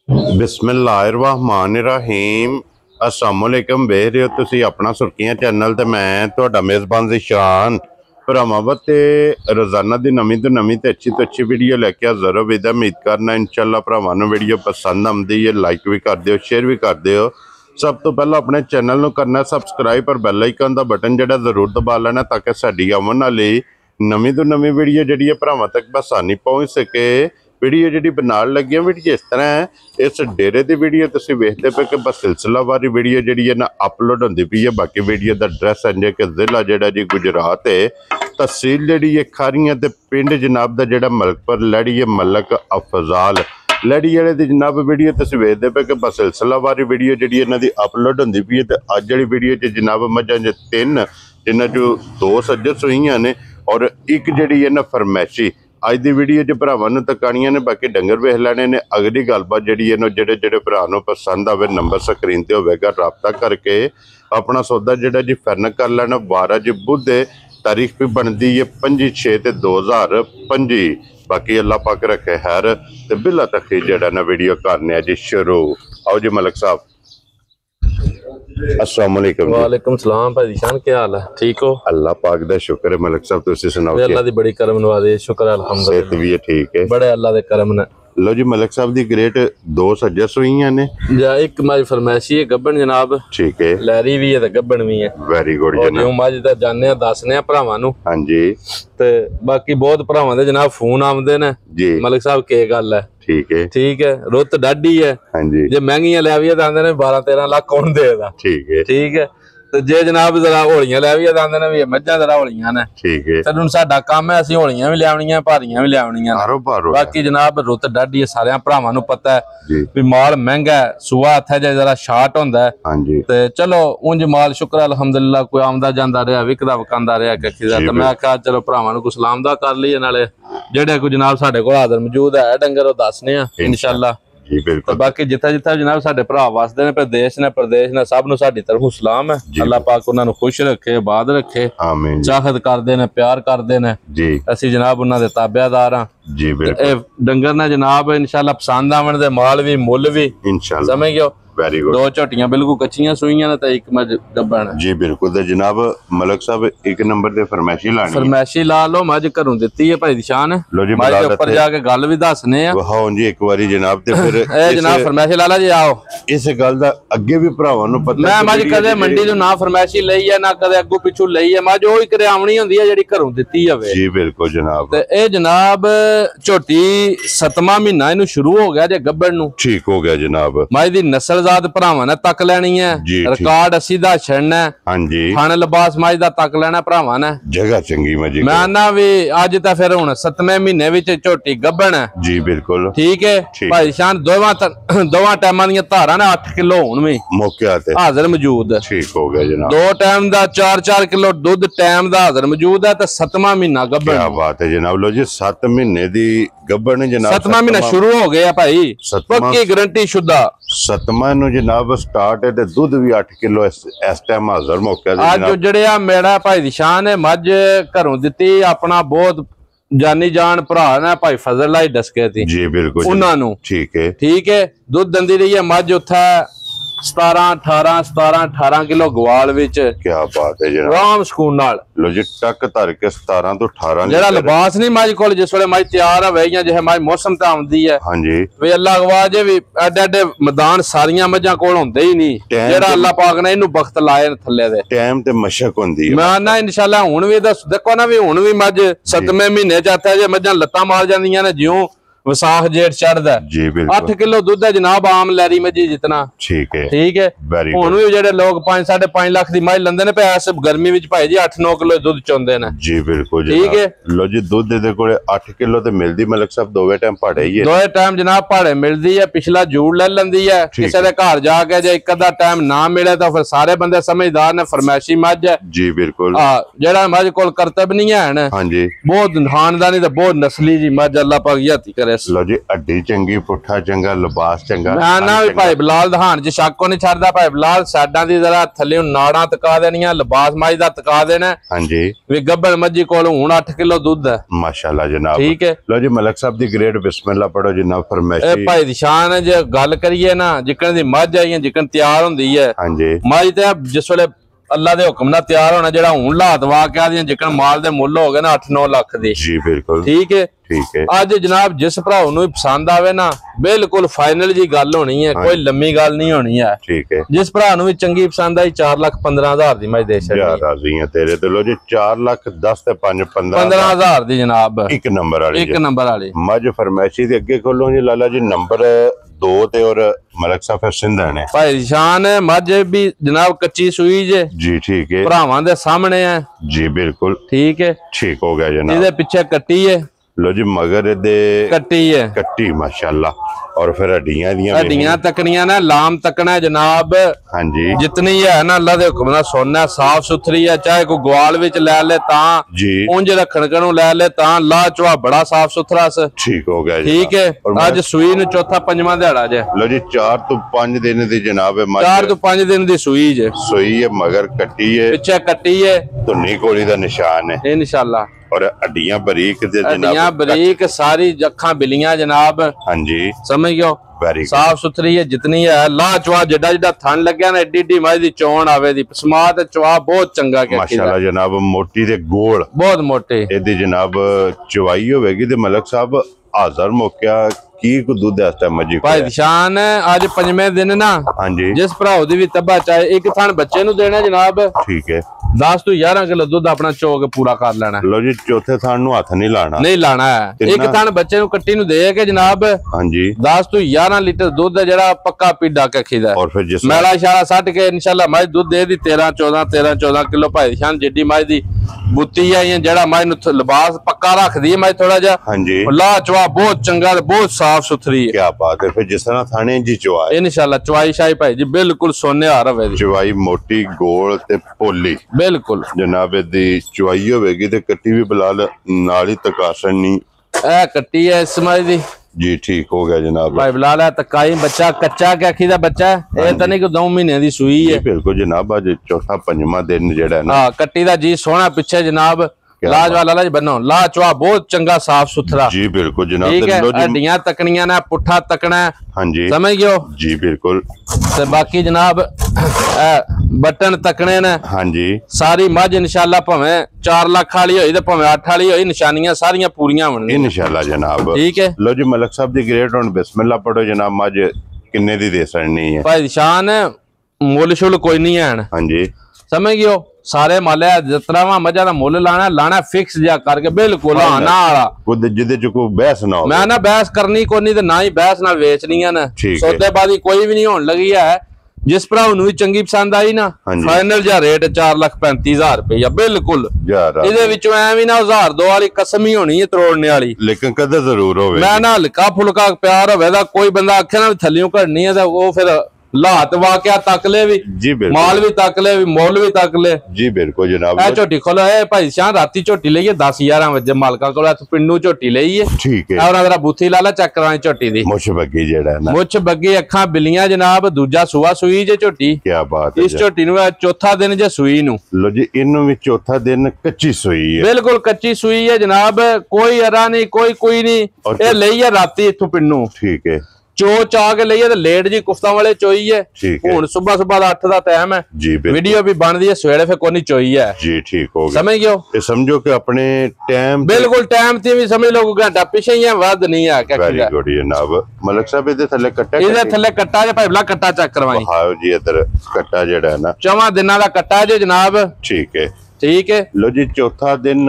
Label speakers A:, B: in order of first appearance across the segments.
A: बिस्मिल्लाहिर्रहमानिर्रहीम अस्सलामुअलैकुम वेख रहे हो तुसी अपना सुर्खियां चैनल ते मैं तुहाडा मेज़बान ज़ीशान भरावां ते रोज़ाना दी नवीं तो अच्छी वीडियो लैके हाज़र हो। विदा उम्मीद करना इंशाअल्लाह भरावां नूं वीडियो पसंद आउंदी है, लाइक भी कर दिओ, शेयर भी कर दिओ। सब तो पहला अपने चैनल नूं करना सबसक्राइब और बैल आइकन दा बटन जिहड़ा जरूर दबा लेना ताकि साडी आउण वाली नवीं तो नवीं वीडियो जिहड़ी है भरावां तक बसानी पहुँच सके। वीडियो जी बनान लगी वीडियो इस तरह है, इस डेरे की वीडियो तुम वेखते पे कि बस सिलसिलावारी वीडियो जी है ना अपलोड होती पई है। बाकी वीडियो का एड्रैस है कि जिला जोड़ा जी गुजरात है, तहसील जी है खारियां ते पिंड जनाब का जोड़ा मलकपुर लड़ी है मलक अफजाल लड़ी वाले की जनाब वीडियो तुम वेखते पे कि बस सिलसिलावारी वीडियो जी इन्हों की अपलोड होती पई है। तो अज वाली वीडियो जनाब मझां तीन जिन्हों चो दो सज्जर सूईयां ने और एक जी है ना फरमैशी अज की वीडियो च भरावां नूं तकाणियां ने। बाकी डंगर वेख लैने ने। अगली गलबात जी है जेडे जेडे भरा नूं पसंद आवे नंबर स्क्रीन ते होवेगा, राबता करके अपना सौदा जिहड़ा जी फाइनल कर लेना। 12 जी बुध तारीख भी बनती है 5/6/2025। बाकी अल्लाह पाक रखे खैर ते बिला तखीर जिहड़ा ना वीडियो करने जी शुरू। आओ जी मलिक साहब। अस्सलाम वालेकुम।
B: वालेकुम सलाम भाई शान, क्या हाल है? ठीक हो?
A: अल्लाह पाक दा शुक्र है। मलिक साहब तुसी सुनाओ?
B: अल्लाह दी बड़ी करम नवाज़ी, शुक्र है अल्हम्दुलिल्लाह।
A: सेहत भी है ठीक है,
B: बड़े अल्लाह दे करम ने।
A: लो जी मलिक साहब दी ग्रेट दो सज्जर सूईयां ने
B: जा एक मज फरमैशी है गब्बन जनाब,
A: ठीक है,
B: लहरी भी है ते गब्बन भी है।
A: वेरी गुड
B: और
A: जनाब।
B: जो मज दा जानने दसने भरावां नूं।
A: हाँ जी
B: ते बाकी बहुत भरावां दे जनाब फोन आउंदे ने
A: जी
B: मलिक साहब के गल है।
A: ठीक है
B: रुत डाडी है।
A: हाँ जी
B: जे महंगियां लैवियां ते आंदे ने 12-13 लाख कौन देगा।
A: ठीक है
B: तो जे जनाब जरा होलियां लैवियां ते आंदे ने भी मज्जां जरा होलियां ने।
A: ठीक है
B: ते हुण साडा काम है असीं होलियां भी लियावणियां भारियां भी लियावणियां। बाकी जनाब रुत डाडी है, सारे भरावां नूं पता है भी माल महंगा है, सुआ हत्थ जे जरा शार्ट होंदा है।
A: हाँ जी
B: ते चलो उंज माल शुक्र अल्हम्दुलिल्लाह कोई आमदा जांदा रहा, विकदा वकांदा रहा कखी दा। ते मैं आख्या चलो भरावां नूं कुछ सलामदा कर लईए, नाले जेड़े कोई जनाब साडे कोल हाज़र मौजूद है डंगर ओ दसने आ इंशाअल्लाह जी बिल्कुल। बाकी जिथे जिथे जनाब साडे भरा वसदे ने प्रदेश ने प्रदेश ने सब नूं साडी तरफों सलाम है। अल्लाह पाक उन्हां नूं खुश रखे, आबाद रखे, आमीन। चाहत करदे ने, प्यार करदे ने जी। असीं जनाब उन्हां दे ताबेदार हां जी बिल्कुल। डंगर ने जनाब इंशाअल्लाह पसंद आवन दे, माल भी मुल भी इंशाअल्लाह, समझ गयो। Very good. दो झोटियां बिल्कुल कच्चियां सूईयां ने ते एक मज गब्बन जी बिल्कुल। ते जनाब मलिक साहब एक नंबर ते फरमैशी लानी, फरमैशी ला लो। मज घरों दित्ती है भाई दी शान। लो जी मज ऊपर जाके गल भी दसने आ। हां जी एक बारी जनाब ते फिर ए जनाब फरमैशी ला ला जी। आओ इस गल दा अगे भी भरावां नूं पता मैं मज कदे मंडी चों ना फरमैशी लई है ना कदे अग्गों पिछों लई है। मज ओही करावणी हुंदी है जेड़ी घरों दित्ती होवे जी बिल्कुल जनाब। ते ए जनाब झोटी 7वां महीना इनू शुरू हो गया जे गब्बन नूं। ठीक हो गया जनाब। मज दी नस्ल भरावां ने तक लैनी है, रिकॉर्ड 80 दा छड़ना है। हाँ जी खाने लिबास मज दा तक लेना भरावां ने, जगह चंगी मजी। मैं ना भी अज तां फिर हुण 7वें महीने विच झोटी गब्बन है जी बिल्कुल। ठीक है भाई शान, दोवां टाइमां दियां धारां ने 8 किलो हुण भी मौके आते हाजिर मौजूद। ठीक हो गया जनाब। 2 टाइम दा 4-4 किलो दुध टाइम दा हाजिर मौजूद है। ते 7वां महीना गब्बन। क्या बात है जनाब। लो जी 7 महीने दी गब्बन जनाब। 7वां महीना शुरू हो गया भाई, पक्की गारंटी शुदा। 7वां नूं जनाब स्टार्ट है ते दूध भी 8 किलो इस टाइम हाजिर मौके अज जड़िया मेरा भाई दी शान है। मज घरों दित्ती अपना बहुत जानी जान भरा ने भाई फजल लाई डसके थी जी बिल्कुल उन्हां नूं। ठीक है दूध दंदी रही है मज उत्थे 17-18 किलो गवाल विच। क्या बात है जनाब। आराम सुकून नाल लो जी टक धर के 17 तो 18 जेड़ा लिबास नहीं मज कोल जिस वेले मज तैयार है या जे मज मौसम ते आउंदी है। हां जी वे अल्लाह गवाजे भी एडे एडे मैदान सारियां मजां कोल होंदे ही नहीं, जेड़ा अल्लाह पाक ने इनू बख्त लाए थल्ले दे टाइम ते मशक होंदी है। मैं ना इंशाअल्लाह हुण भी दस देखो ना भी हुण भी मज 7वें महीने च आते जे मजां लत्तां मार जांदियां ने जिਉਂ विसाख जेठ चढ़दा जी बिल्कुल। 8 किलो दूध है जनाब आम लैरी मजी जितना। ठीक है हुण भी जेडे लोग 5-5.5 लाख दी मज लंदे ने पे इस गर्मी विच भाई जी 8-9 किलो दूध चोंदे ने जी बिल्कुल। ठीक है लो जी दूध दे कोले 8 किलो ते मिलदी मलिक साहब दोवे टाइम पाड़े ही है। दोवे टाइम जनाब पाड़े मिलदी है, पिछला जूड़ ले लंदी है। किसी दे घर जाके जे एक अद्धा टाइम ना मिले तो फिर सारे बंदे समझदार ने फरमैशी मज है जी बिल्कुल। हां जेड़ा मज कोल करतब नहीं है। हां जी बहुत खानदानी ते बहुत नस्ली जी मज अल्लाह पाक याती करे ਰਿਸ
A: ਲੋ ਜੀ ਅੱਡੀ ਚੰਗੀ, ਪੁੱਠਾ ਚੰਗਾ, ਲਿਬਾਸ ਚੰਗਾ।
B: ਮੈਂ ਨਾ ਵੀ ਭਾਈ ਬਲਾਲ ਦਹਾਨ ਚ ਸ਼ੱਕ ਨਹੀਂ ਛੱਡਦਾ। ਭਾਈ ਬਲਾਲ ਸਾਡਾਂ ਦੀ ਜ਼ਰਾ ਥੱਲੇ ਨਾੜਾਂ ਤਕਾ ਦੇਣੀਆਂ, ਲਿਬਾਸ ਮਾਈ ਦਾ ਤਕਾ ਦੇਣਾ।
A: ਹਾਂਜੀ
B: ਵੀ ਗੱਬੜ ਮੱਝੀ ਕੋਲ ਹੁਣ 8 ਕਿਲੋ ਦੁੱਧ ਹੈ।
A: ਮਾਸ਼ਾਅੱਲਾ ਜਨਾਬ।
B: ਠੀਕ ਹੈ।
A: ਲੋ ਜੀ ਮਲਕ ਸਾਹਿਬ ਦੀ ਗ੍ਰੇਡ ਬਿਸਮਿਲ੍ਲਾ ਪੜੋ ਜਿੰਨਾ ਫਰਮਾਇਸ਼ੀ।
B: ਇਹ ਭਾਈ ਦੀ ਸ਼ਾਨ ਹੈ। ਜੇ ਗੱਲ ਕਰੀਏ ਨਾ ਜਿੱਕਣ ਦੀ ਮੱਝ ਆਈ ਜਿੱਕਣ ਤਿਆਰ ਹੁੰਦੀ ਹੈ
A: ਹਾਂਜੀ
B: ਮੱਝ ਤੇ ਜਿਸ ਵੇਲੇ ਅੱਲਾ ਦੇ ਹੁਕਮ ਨਾਲ ਤਿਆਰ ਹੋਣਾ, ਜਿਹੜਾ ਹੁਣ ਲਾਤ ਵਾਕਿਆ ਦੀਆਂ ਜਿੱਕਣ ਮਾਲ ਦੇ ਮੁੱਲ ਹੋ ਗਏ ਨਾ 8-9 ਲੱਖ ਦੇ।
A: ਜੀ ਬਿਲਕੁਲ
B: ਠੀਕ ਹੈ।
A: ਠੀਕ ਹੈ।
B: ਅੱਜ ਜਨਾਬ ਜਿਸ ਭਰਾ ਨੂੰ ਪਸੰਦ ਆਵੇ ਨਾ ਬਿਲਕੁਲ ਫਾਈਨਲ ਜੀ ਗੱਲ ਹੋਣੀ ਹੈ, ਕੋਈ ਲੰਮੀ ਗੱਲ ਨਹੀਂ ਹੋਣੀ ਹੈ।
A: ਠੀਕ ਹੈ।
B: ਜਿਸ ਭਰਾ ਨੂੰ ਵੀ ਚੰਗੀ ਪਸੰਦ ਆਈ 4,15,000 ਦੀ ਮੈਂ ਦੇ ਸਕਦੀ
A: ਯਾਰ ਰਾਜ਼ੀ ਆ ਤੇਰੇ ਤੇ। ਲੋ ਜੀ 4,10,000 ਤੇ
B: 15,000 ਦੀ ਜਨਾਬ।
A: ਇੱਕ ਨੰਬਰ ਵਾਲੀ
B: ਇੱਕ ਨੰਬਰ ਵਾਲੀ
A: ਮੱਝ ਫਰਮਾਇਸ਼ੀ ਦੇ ਅੱਗੇ ਖੋਲੋ ਜੀ ਲਾਲਾ ਜੀ ਨੰਬਰ 2 ਤੇ ਔਰ ਮਲਕ ਸਾਹਿਬ ਸਿੰਧਾ ਨੇ।
B: ਭਾਈ ਸ਼ਾਨ ਮੱਝ ਵੀ ਜਨਾਬ ਕੱਚੀ ਸੂਈ ਜੇ
A: ਜੀ ਠੀਕ ਹੈ।
B: ਭਰਾਵਾਂ ਦੇ ਸਾਹਮਣੇ ਹੈ।
A: ਜੀ ਬਿਲकुल
B: ਠੀਕ ਹੈ।
A: ठीक हो गया जनाब।
B: ਇਹਦੇ ਪਿੱਛੇ ਕੱਟੀ ਹੈ।
A: लो जी मगर दे
B: ਕੱਟੀ ਹੈ।
A: कट्टी माशाल्लाह। और फिर हड्डियां दियां
B: हड्डियां तकनियां ना लाम तकना है जनाब।
A: हाँ जी
B: जितनी है ना अल्लाह दे हुक्म नाल सोना साफ सुथरी है। चाहे कोई ग्वाल विच ले ले तां
A: जी,
B: उंज रखण कणों ले ले तां ला चुआ बड़ा साफ सुथरा स।
A: ठीक हो गया
B: ठीक है। अज सूई नु चौथा पंजवां दिहाड़ा जे।
A: लो जी 4 तो 5 दिन दी जनाब है मझ।
B: 4 तो 5 दिन दी सूई जे।
A: सूई है मगर कट्टी है,
B: पिछे कट्टी है,
A: धुनी कोली दा निशान है
B: इंशाल्लाह।
A: और हड्डियां बारीक दे
B: हड्डियां
A: जनाब
B: बारीक सारी अखां बिलियां जनाब।
A: हाँ जी
B: समझ गयो।
A: वेरी
B: साफ सुथरी है जितनी है। ला चुआ जिड्डा जिड्डा थन लग्या ना एडी एडी मझ दी चोण आवे दी पसमा ते चुआ बहुत चंगा के
A: माशाल्लाह जनाब। मोटी ते गोल
B: बहुत मोटे
A: एदी जनाब चवाई होवेगी ते मलक साहब हाजर मौका की को दूध आस्ता मजी
B: भाई शान आज पंजवें दिन ना।
A: हाँ जी
B: जिस भराओ दी भी तब्बा चाहे एक थान बच्चे नु देना जनाब।
A: ठीक है।
B: 10 तो 11 किलो दूध अपना चो के पूरा कर लेना।
A: लो जी चौथे थान नु हाथ नहीं लाना।
B: नहीं लाना है। एक थान बच्चे नु कट्टी नु दे के जनाब।
A: हाँ जी
B: 10 तो 11 लीटर दूध है जरा पक्का पीडा के खीदा।
A: और फिर जिस
B: मैला इशारा सट के इंशाल्लाह माई दूध दे दी 13-14 किलो। भाई शान जिड्डी माई दी बुत्ती है ये जड़ा माई नु लिबास पक्का रख दी माई थोड़ा जा।
A: हाँ जी
B: ला चवा बहुत चंगा बहुत साफ सुथरी है।
A: क्या बात है। फिर जिस तरह थाने जी चवाई
B: इंशाल्लाह चवाई शाही भाई जी बिल्कुल सोने आ रहा है।
A: चवाई मोटी गोल ते पोली
B: बिल्कुल
A: जनाब दी चवाई होवेगी ते कट्टी भी बिलाल नाल ही तकासन नहीं।
B: ए कट्टी है इस समय दी।
A: जी ठीक हो गया जनाब।
B: भाई बिलाल है तकाई बच्चा कच्चा क्या खीदा बच्चा है। ये तो नहीं कि 2 महीने दी सूई है।
A: बिल्कुल जनाब। आज चौथा पंजवा दिन जेड़ा है ना।
B: हाँ कट्टी दा जी सोना पीछे जनाब। लाज वाला लाज बनो ला चुआ बहुत चंगा साफ सुथरा।
A: जी बिल्कुल जनाब।
B: ठीक है। हड्डियां तकनियां ना पुठा तकना।
A: हाँ जी
B: समझ गयो।
A: जी बिल्कुल।
B: ते बाकी जनाब बटन तकने ने।
A: हाँ जी
B: सारी मझ इंशाल्लाह भावें 4 लाख वाली होई ते भावें 8 वाली होई निशानियां सारियां पूरियां होणगियां
A: इंशाल्लाह जनाब।
B: ठीक है।
A: लो जी मलक साहब दी ग्रेड हुन बिस्मिल्लाह पढ़ो जनाब। मझ किन्ने दी दे सकनी है।
B: भाई शान मुल शुल कोई नहीं है।
A: हाँ जी
B: समझ गयो। सारे माले जितना मजा का मुल लाना फिक्स जा करके बिल्कुल आना वाला
A: खुद जिदे च कोई बहस ना हो।
B: मैं ना बहस करनी कोई नहीं ते ना ही बहस ना बेचनी है ना। सौदेबाजी कोई भी नहीं होने लगी है। जिस भरा भी चंगी पसंद आई ना फाइनल जा रेट 4,35,000 रुपया बिल्कुल। ਇਹਦੇ ਵਿੱਚੋਂ ਐ ਵੀ ਨਾ 1000-2 ਵਾਲੀ ਕਸਮ ਹੀ ਹੋਣੀ ਹੈ ਤੋੜਨੇ ਵਾਲੀ।
A: ਲੇਕਿਨ ਕਦੇ ਜ਼ਰੂਰ ਹੋਵੇ।
B: ਮੈਂ ਨਾ ਹਲਕਾ ਫੁਲਕਾ ਪਿਆਰ ਹੋਵੇ ਦਾ ਕੋਈ ਬੰਦਾ ਆਖੇ ਨਾ ਥੱਲਿਓਂ ਘੜਨੀ ਹੈ ਤਾਂ ਉਹ ਫਿਰ लात वाकया तक ले भी
A: जी बिल्कुल।
B: माल भी तक ले भी मोल भी तक ले।
A: जी बिल्कुल जनाब।
B: ए झोटी खोलो है भाई शान राती झोटी लईए 10-11 बजे मालका कोल पिंडू झोटी लईए।
A: ठीक है।
B: और अगर बूथी लाला चेक कराई झोटी दी
A: मुछ बग्गी जेड़ा है ना।
B: मुछ बग्गी अखां बिलियां जनाब। दूजा सुआ सुई जे झोटी।
A: क्या बात है।
B: इस झोटी नु चौथा दिन जे सुई नु।
A: लो जी इनु भी चौथा दिन कच्ची सुई है।
B: बिल्कुल कच्ची सुई है जनाब। कोई अरा नहीं कोई नहीं। ए लईए राती इथों पिंडू।
A: ठीक है।
B: चो चा के लिए तो लेट जी कुफ्ता वाले चोई है। हुन सुबह 8 दा टाइम है।
A: जी
B: वीडियो भी बनदी है सवेरे फिर कोनी चोई है।
A: जी ठीक हो गया।
B: समझ गयो।
A: ये समझो कि अपने टाइम
B: बिल्कुल टाइम थी भी समझ लो घंटा पीछे ही है वध नहीं है। क्या
A: वेरी गुड जनाब। मलक साहब इधर थल्ले कट्टा
B: इधर थल्ले कट्टा जे भाई बला कट्टा चेक करवाई।
A: हां जी इधर कट्टा जेड़ा है ना
B: 4 दिनां दा कट्टा जे जनाब।
A: ठीक है।
B: ठीक है।
A: लो जी चौथा दिन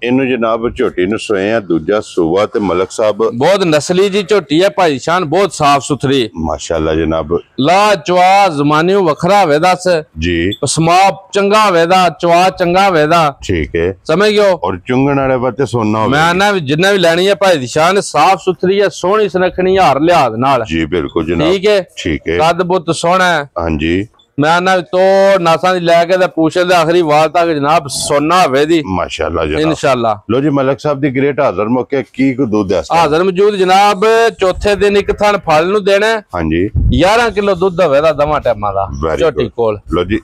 A: इनु जनाब झोटी नु सोए हैं। दूजा सुवा ते मलक साहब
B: बहुत नस्ली जी झोटी है भाई शान बहुत साफ सुथरी
A: माशाल्लाह जनाब।
B: ला चवा जमानियों वखरा वेदा से
A: जी
B: पसमा चंगा वेदा चवा चंगा वेदा।
A: ठीक है।
B: समझ गयो।
A: और चुंगण वाले बाते सोना हो।
B: मैं ना जिन्ना भी लेनी है भाई शान साफ सुथरी है सोहनी सुनखनी हार लिहाज नाल।
A: जी बिल्कुल जनाब।
B: ठीक है।
A: ठीक है।
B: कद बुत सोहना है।
A: हां जी
B: ਮੈਂ ਨਾ ਤੋ ਨਾਸਾਂ ਦੀ ਲੈ ਕੇ ਤੇ ਪੂਛੇ ਦੇ ਆਖਰੀ ਵਾਲ ਤੱਕ ਜਨਾਬ ਸੋਨਾ ਹੋਵੇ ਦੀ
A: ਮਾਸ਼ਾਅੱਲਾ ਜਨਾਬ
B: इंशाल्लाह।
A: ਲੋ ਜੀ ਮਲਕ ਸਾਹਿਬ ਦੀ ਗ੍ਰੇਟ ਹਾਜ਼ਰ ਮੌਕੇ ਕੀ ਕੋ ਦੁੱਧ ਹੈ
B: ਹਾਜ਼ਰ ਮੌਜੂਦ ਜਨਾਬ ਚੌਥੇ ਦਿਨ ਇੱਕ ਥਣ ਫਲ ਨੂੰ ਦੇਣਾ ਹੈ।
A: ਹਾਂਜੀ
B: 11 ਕਿਲੋ ਦੁੱਧ ਹੋਵੇ ਦਾ ਦਵਾਂ ਟਾਈਮਾਂ ਦਾ
A: Very
B: ਝੋਟੀ
A: good।
B: ਕੋਲ
A: ਲੋ ਜੀ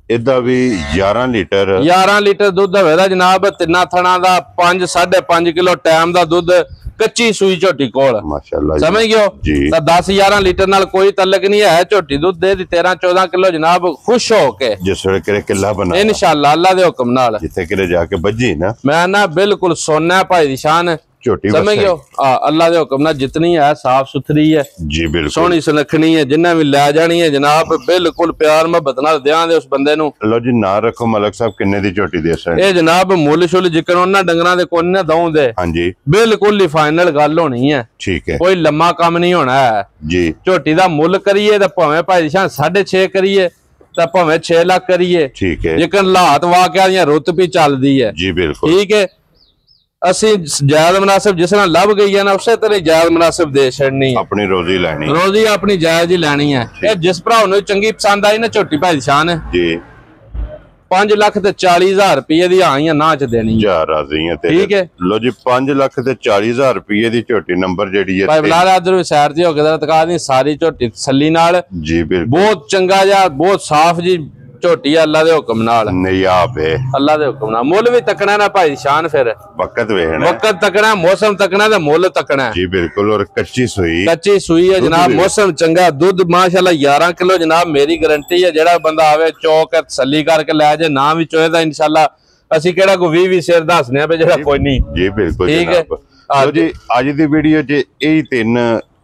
A: ਇਹਦਾ ਵੀ 11 ਲੀਟਰ
B: 11 ਲੀਟਰ ਦੁੱਧ ਹੋਵੇ ਦਾ ਜਨਾਬ ਤਿੰਨਾਂ ਥਣਾਂ ਦਾ 5 5.5 ਕਿਲੋ ਟਾਈਮ ਦਾ ਦੁੱਧ ਕੱਚੀ ਸੂਈ ਝੋਟੀ ਕੋਲ
A: ਮਾਸ਼ਾਅੱਲਾ ਜੀ।
B: ਸਮਝ ਗਿਓ
A: ਜੀ।
B: ਤਾਂ 10 11 ਲੀਟਰ ਨਾਲ ਕੋਈ ਤਲਕ ਨਹੀਂ ਹੈ ਝੋਟੀ ਦੁੱਧ ਦੇ ਦੀ 13 14 ਕਿਲੋ ਜਨਾਬ ਖੁਸ਼ ਹੋ ਕੇ
A: ਜਿਸ ਵੇਲੇ ਕਿਰੇ ਕਿੱਲਾ ਬਣਾ
B: ਇਨਸ਼ਾਅੱਲਾ ਅੱਲਾ ਦੇ ਹੁਕਮ ਨਾਲ
A: ਜਿੱਥੇ ਕਿਰੇ ਜਾ ਕੇ ਵੱਜੀ ਨਾ
B: ਮੈਂ ਨਾ ਬਿਲਕੁਲ ਸੋਨਾ ਭਾਈ ਦੀ ਸ਼ਾਨ
A: ਝੋਟੀ
B: ਸਮਝ
A: ਵਸੇ।
B: ਗਿਓ ਅੱਲਾ ਦੇ ਹੁਕਮ ਨਾਲ ਜਿਤਨੀ ਹੈ ਸਾਫ ਸੁਥਰੀ ਹੈ
A: ਜੀ ਬਿਲਕੁਲ
B: ਸੋਹਣੀ ਸੁਨੱਖਣੀ ਹੈ ਜਿੰਨਾ ਵੀ ਲੈ ਜਾਣੀ ਹੈ ਜਨਾਬ ਬਿਲਕੁਲ ਪਿਆਰ ਮੁਹੱਬਤ ਨਾਲ ਦਿਆਂਗੇ ਉਸ ਬੰਦੇ ਨੂੰ।
A: ਲੋ ਜੀ ਨਾ ਰੱਖੋ ਮਲਕ ਸਾਹਿਬ ਕਿੰਨੇ ਦੀ ਝੋਟੀ ਦੇ ਸਨ
B: ਇਹ ਜਨਾਬ ਮੁੱਲ ਸ਼ੁੱਲ ਜਿਕਰ ਉਹਨਾਂ ਡੰਗਰਾਂ ਦੇ ਕੋਈ ਨਾ ਦਊਂ ਦੇ
A: ਹਾਂਜੀ
B: ਬਿਲਕੁਲ ਹੀ ਫਾਈਨਲ ਗੱਲ ਹੋਣੀ ਹੈ
A: ਠੀਕ ਹੈ
B: ਕੋਈ ਲੰਮਾ ਕੰਮ ਨਹੀਂ ਹੋਣਾ ਹੈ।
A: ਜੀ
B: ਝੋਟੀ ਦਾ ਮੁੱਲ ਕਰੀਏ ਤਾਂ ਭਾਵੇਂ ਭਾਈ ਸ਼ਾਹ 6.5 ਕਰੀਏ ਤਾਂ ਭਾਵੇਂ 6 ਲੱਖ ਕਰੀਏ
A: ਠੀਕ ਹੈ
B: ਲੇਕਿਨ ਹਾਲਾਤ ਵਾਕਿਆ ਦੀਆਂ ਰੁੱਤ ਵੀ ਚੱਲਦੀ ਹੈ
A: ਜੀ ਬਿਲਕੁਲ
B: ਠੀਕ ਹੈ। ਅਸੀਂ ਜਾਇਜ਼ ਮੁਨਾਸਿਬ ਜਿਸ ਨਾਲ ਲੱਭ ਗਈ ਹੈ ਨਾ ਉਸੇ ਤਰ੍ਹਾਂ ਹੀ ਜਾਇਜ਼ ਮੁਨਾਸਿਬ ਦੇ ਛੱਡਣੀ ਹੈ।
A: ਆਪਣੀ ਰੋਜ਼ੀ ਲੈਣੀ
B: ਰੋਜ਼ੀ ਆਪਣੀ ਜਾਇਜ਼ ਹੀ ਲੈਣੀ ਹੈ। ਇਹ ਜਿਸ ਭਰਾ ਨੂੰ ਚੰਗੀ ਪਸੰਦ ਆਈ ਨਾ ਝੋਟੀ ਭਾਈ ਦੀ ਸ਼ਾਨ
A: ਜੀ
B: 5 ਲੱਖ ਤੇ 40,000 ਰੁਪਏ ਦੀ ਆਈਆਂ ਨਾ ਚ ਦੇਣੀ ਹੈ।
A: ਜਾ ਰਾਜ਼ੀ ਹੈ
B: ਠੀਕ ਹੈ।
A: ਲੋ ਜੀ 5 ਲੱਖ ਤੇ 40,000 ਰੁਪਏ ਦੀ ਝੋਟੀ ਨੰਬਰ ਜਿਹੜੀ ਹੈ
B: ਭਾਈ ਬਲਾਲ ਆਦਰ ਵੀ ਸੈਰ ਦੀ ਹੋ ਕੇ ਤਕਾ ਦੀ ਸਾਰੀ ਝੋਟੀ ਤਸੱਲੀ ਨਾਲ
A: ਜੀ ਬਿਲਕੁਲ
B: ਬਹੁਤ ਚੰਗਾ ਜਿਹਾ ਬਹੁਤ ਸਾਫ਼ ਜੀ ਝੋਟੀ ਆ ਅੱਲਾ ਦੇ ਹੁਕਮ ਨਾਲ
A: ਨਿਆਬ ਹੈ
B: ਅੱਲਾ ਦੇ ਹੁਕਮ ਨਾਲ ਮੁੱਲ ਵੀ ਤੱਕਣਾ ਨਾ ਭਾਈ ਸ਼ਾਨ ਫਿਰ
A: ਵਕਤ ਵੇਖਣਾ
B: ਵਕਤ ਤੱਕਣਾ ਮੌਸਮ ਤੱਕਣਾ ਤੇ ਮੁੱਲ ਤੱਕਣਾ
A: ਜੀ ਬਿਲकुल और कच्ची सुई
B: ਕੱਚੀ ਸੂਈ ਹੈ ਜਨਾਬ ਮੌਸਮ ਚੰਗਾ ਦੁੱਧ ਮਾਸ਼ਾਅੱਲਾ 11 ਕਿਲੋ ਜਨਾਬ ਮੇਰੀ ਗਾਰੰਟੀ ਹੈ ਜਿਹੜਾ ਬੰਦਾ ਆਵੇ ਚੌਕ ਤਸੱਲੀ ਕਰਕੇ ਲੈ ਜੇ ਨਾ ਵੀ ਚੋਏ ਤਾਂ ਇਨਸ਼ਾਅੱਲਾ ਅਸੀਂ ਕਿਹੜਾ ਕੋਈ 20 ਸਿਰ ਦੱਸਨੇ ਆ ਵੀ ਜਿਹੜਾ ਕੋਈ ਨਹੀਂ
A: जी बिल्कुल
B: ठीक है।
A: जनाब लो जी ਅੱਜ ਦੀ ਵੀਡੀਓ 'ਚ ਇਹ ਤਿੰਨ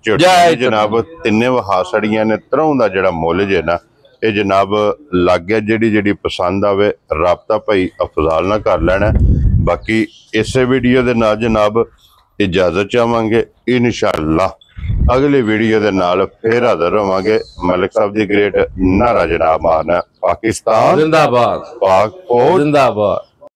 A: ਝੋਟੀਆਂ ਜਨਾਬ ਤਿੰਨੇ ਵਹਾ ਸੜੀਆਂ ਨੇ ਤਰ੍ਹਾਂ ਦਾ ਜਿਹੜਾ ਮੁੱਲ ਜੇ ਨਾ ਇਹ ਜਨਾਬ ਲੱਗ ਗਿਆ ਜਿਹੜੀ ਪਸੰਦ ਆਵੇ ਰਾਬਤਾ ਭਾਈ ਅਫਜ਼ਾਲ ਨਾਲ ਕਰ ਲੈਣਾ ਬਾਕੀ ਇਸੇ ਵੀਡੀਓ ਦੇ ਨਾਲ ਜਨਾਬ ਇਜਾਜ਼ਤ ਚਾਹਾਂਗੇ ਇਨਸ਼ਾਅੱਲਾ ਅਗਲੀ ਵੀਡੀਓ ਦੇ ਨਾਲ ਫੇਰ ਹਾਜ਼ਰ ਹੋਵਾਂਗੇ ਮਲਿਕ ਸਾਹਿਬ ਦੀ ਗ੍ਰੇਟ ਨਾਰਾ ਜਨਾਬ ਮਾਰਨਾ ਪਾਕਿਸਤਾਨ
B: ਜ਼ਿੰਦਾਬਾਦ
A: ਪਾਕ ਫੌਜ
B: ਜ਼ਿੰਦਾਬਾਦ।